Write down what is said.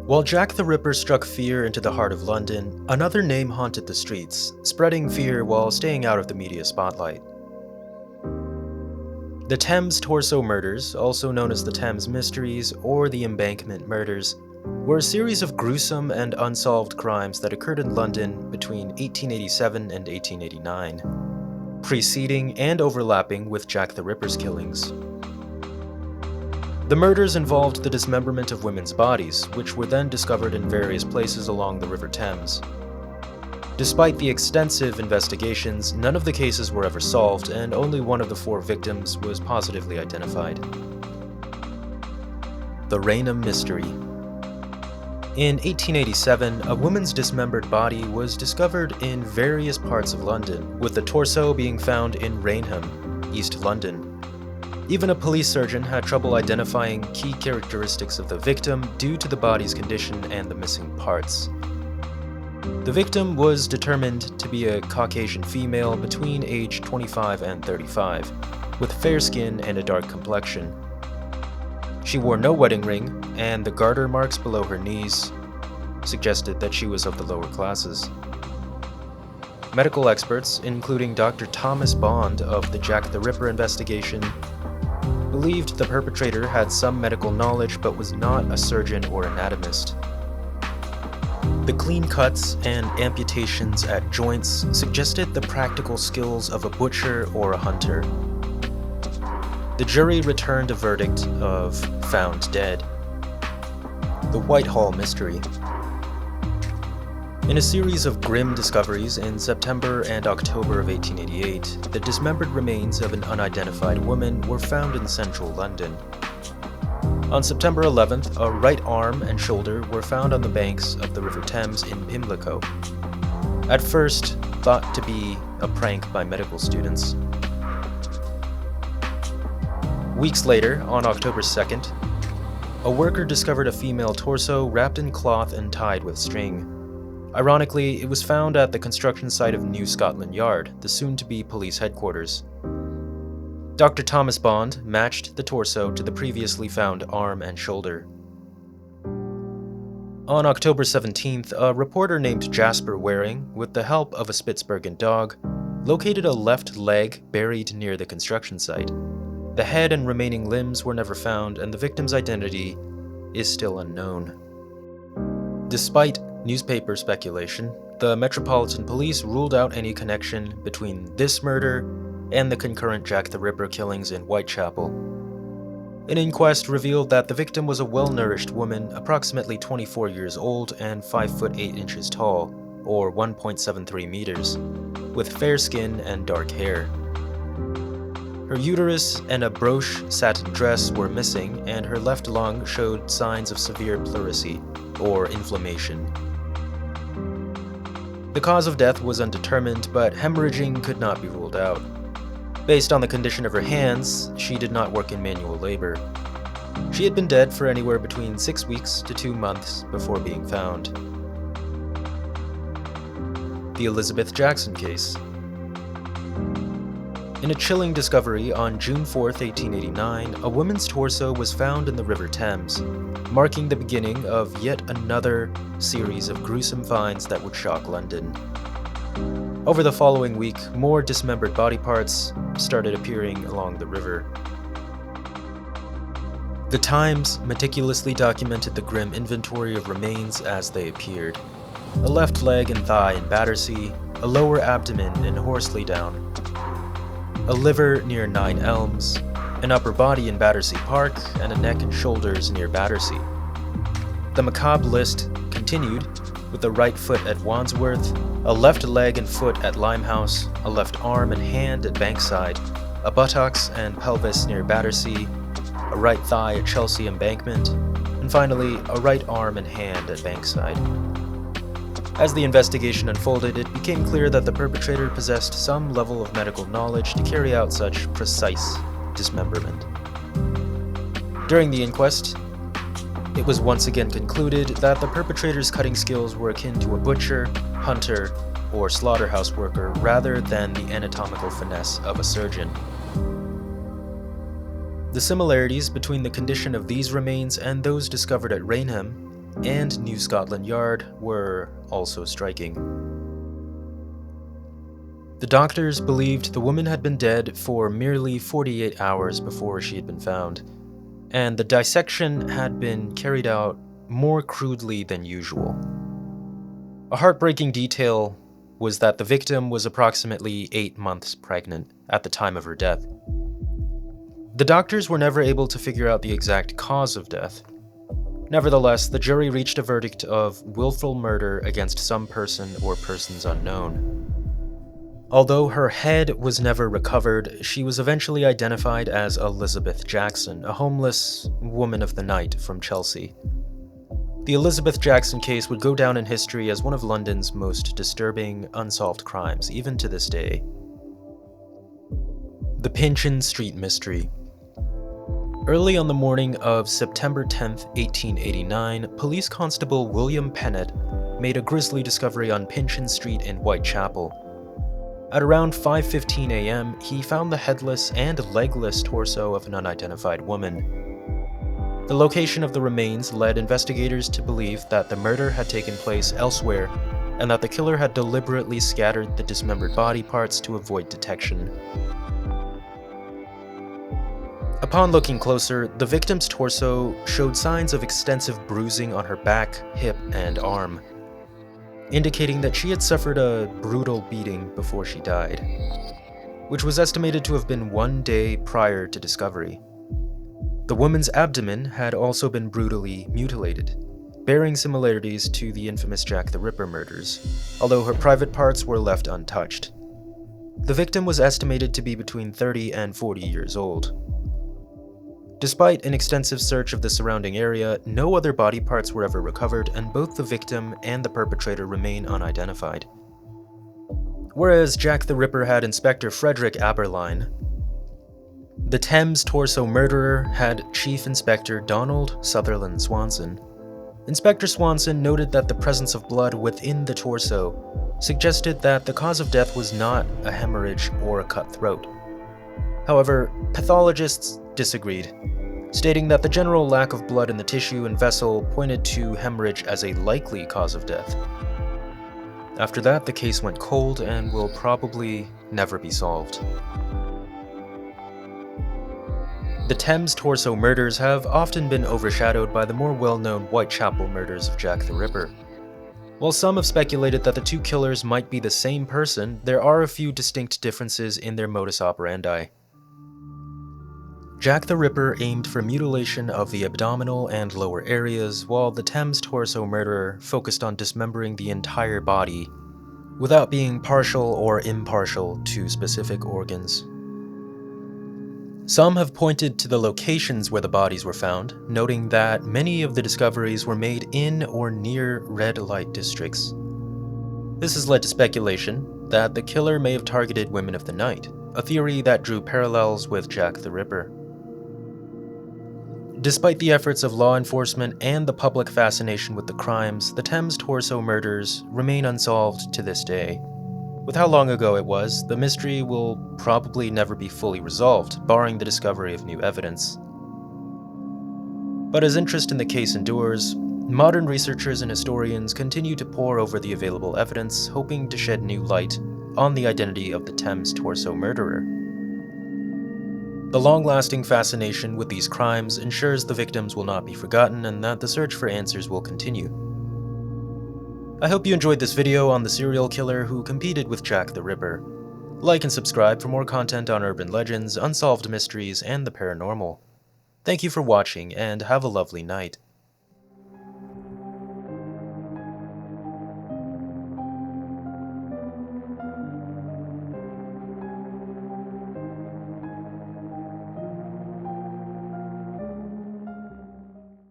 While Jack the Ripper struck fear into the heart of London, another name haunted the streets, spreading fear while staying out of the media spotlight. The Thames Torso Murders, also known as the Thames Mysteries or the Embankment Murders, were a series of gruesome and unsolved crimes that occurred in London between 1887 and 1889, preceding and overlapping with Jack the Ripper's killings. The murders involved the dismemberment of women's bodies, which were then discovered in various places along the River Thames. Despite the extensive investigations, none of the cases were ever solved, and only one of the 4 victims was positively identified. The Rainham Mystery. In 1887, a woman's dismembered body was discovered in various parts of London, with the torso being found in Rainham, East London. Even a police surgeon had trouble identifying key characteristics of the victim due to the body's condition and the missing parts. The victim was determined to be a Caucasian female between age 25 and 35, with fair skin and a dark complexion. She wore no wedding ring, and the garter marks below her knees suggested that she was of the lower classes. Medical experts, including Dr. Thomas Bond of the Jack the Ripper investigation, believed the perpetrator had some medical knowledge but was not a surgeon or anatomist. The clean cuts and amputations at joints suggested the practical skills of a butcher or a hunter. The jury returned a verdict of found dead. The Whitehall Mystery. In a series of grim discoveries in September and October of 1888, the dismembered remains of an unidentified woman were found in central London. On September 11th, a right arm and shoulder were found on the banks of the River Thames in Pimlico. At first, thought to be a prank by medical students. Weeks later, on October 2nd, a worker discovered a female torso wrapped in cloth and tied with string. Ironically, it was found at the construction site of New Scotland Yard, the soon-to-be police headquarters. Dr. Thomas Bond matched the torso to the previously found arm and shoulder. On October 17th, a reporter named Jasper Waring, with the help of a Spitzbergen dog, located a left leg buried near the construction site. The head and remaining limbs were never found, and the victim's identity is still unknown. Despite newspaper speculation, the Metropolitan Police ruled out any connection between this murder and the concurrent Jack the Ripper killings in Whitechapel. An inquest revealed that the victim was a well-nourished woman, approximately 24 years old and 5 foot 8 inches tall, or 1.73 meters, with fair skin and dark hair. Her uterus and a brooch satin dress were missing, and her left lung showed signs of severe pleurisy, or inflammation. The cause of death was undetermined, but hemorrhaging could not be ruled out. Based on the condition of her hands, she did not work in manual labor. She had been dead for anywhere between 6 weeks to 2 months before being found. The Elizabeth Jackson case. In a chilling discovery on June 4, 1889, a woman's torso was found in the River Thames, marking the beginning of yet another series of gruesome finds that would shock London. Over the following week, more dismembered body parts started appearing along the river. The Times meticulously documented the grim inventory of remains as they appeared. A left leg and thigh in Battersea, a lower abdomen in Horsley Down, a liver near 9 Elms, an upper body in Battersea Park, and a neck and shoulders near Battersea. The macabre list continued with a right foot at Wandsworth, a left leg and foot at Limehouse, a left arm and hand at Bankside, a buttocks and pelvis near Battersea, a right thigh at Chelsea Embankment, and finally a right arm and hand at Bankside. As the investigation unfolded, it became clear that the perpetrator possessed some level of medical knowledge to carry out such precise dismemberment. During the inquest, it was once again concluded that the perpetrator's cutting skills were akin to a butcher, hunter, or slaughterhouse worker rather than the anatomical finesse of a surgeon. The similarities between the condition of these remains and those discovered at Rainham and New Scotland Yard were also striking. The doctors believed the woman had been dead for merely 48 hours before she had been found, and the dissection had been carried out more crudely than usual. A heartbreaking detail was that the victim was approximately 8 months pregnant at the time of her death. The doctors were never able to figure out the exact cause of death. Nevertheless, the jury reached a verdict of willful murder against some person or persons unknown. Although her head was never recovered, she was eventually identified as Elizabeth Jackson, a homeless woman of the night from Chelsea. The Elizabeth Jackson case would go down in history as one of London's most disturbing, unsolved crimes, even to this day. The Pinchin Street Mystery. Early on the morning of September 10, 1889, Police Constable William Pennant made a grisly discovery on Pinchin Street in Whitechapel. At around 5:15 a.m., he found the headless and legless torso of an unidentified woman. The location of the remains led investigators to believe that the murder had taken place elsewhere and that the killer had deliberately scattered the dismembered body parts to avoid detection. Upon looking closer, the victim's torso showed signs of extensive bruising on her back, hip, and arm, indicating that she had suffered a brutal beating before she died, which was estimated to have been 1 day prior to discovery. The woman's abdomen had also been brutally mutilated, bearing similarities to the infamous Jack the Ripper murders, although her private parts were left untouched. The victim was estimated to be between 30 and 40 years old. Despite an extensive search of the surrounding area, no other body parts were ever recovered, and both the victim and the perpetrator remain unidentified. Whereas Jack the Ripper had Inspector Frederick Aberline, the Thames Torso Murderer had Chief Inspector Donald Sutherland Swanson. Inspector Swanson noted that the presence of blood within the torso suggested that the cause of death was not a hemorrhage or a cut throat. However, pathologists disagreed, stating that the general lack of blood in the tissue and vessel pointed to hemorrhage as a likely cause of death. After that, the case went cold and will probably never be solved. The Thames Torso Murders have often been overshadowed by the more well-known Whitechapel murders of Jack the Ripper. While some have speculated that the two killers might be the same person, there are a few distinct differences in their modus operandi. Jack the Ripper aimed for mutilation of the abdominal and lower areas, while the Thames Torso Murderer focused on dismembering the entire body, without being partial or impartial to specific organs. Some have pointed to the locations where the bodies were found, noting that many of the discoveries were made in or near red light districts. This has led to speculation that the killer may have targeted women of the night, a theory that drew parallels with Jack the Ripper. Despite the efforts of law enforcement and the public fascination with the crimes, the Thames Torso Murders remain unsolved to this day. With how long ago it was, the mystery will probably never be fully resolved, barring the discovery of new evidence. But as interest in the case endures, modern researchers and historians continue to pore over the available evidence, hoping to shed new light on the identity of the Thames Torso Murderer. The long-lasting fascination with these crimes ensures the victims will not be forgotten and that the search for answers will continue. I hope you enjoyed this video on the serial killer who competed with Jack the Ripper. Like and subscribe for more content on urban legends, unsolved mysteries, and the paranormal. Thank you for watching, and have a lovely night.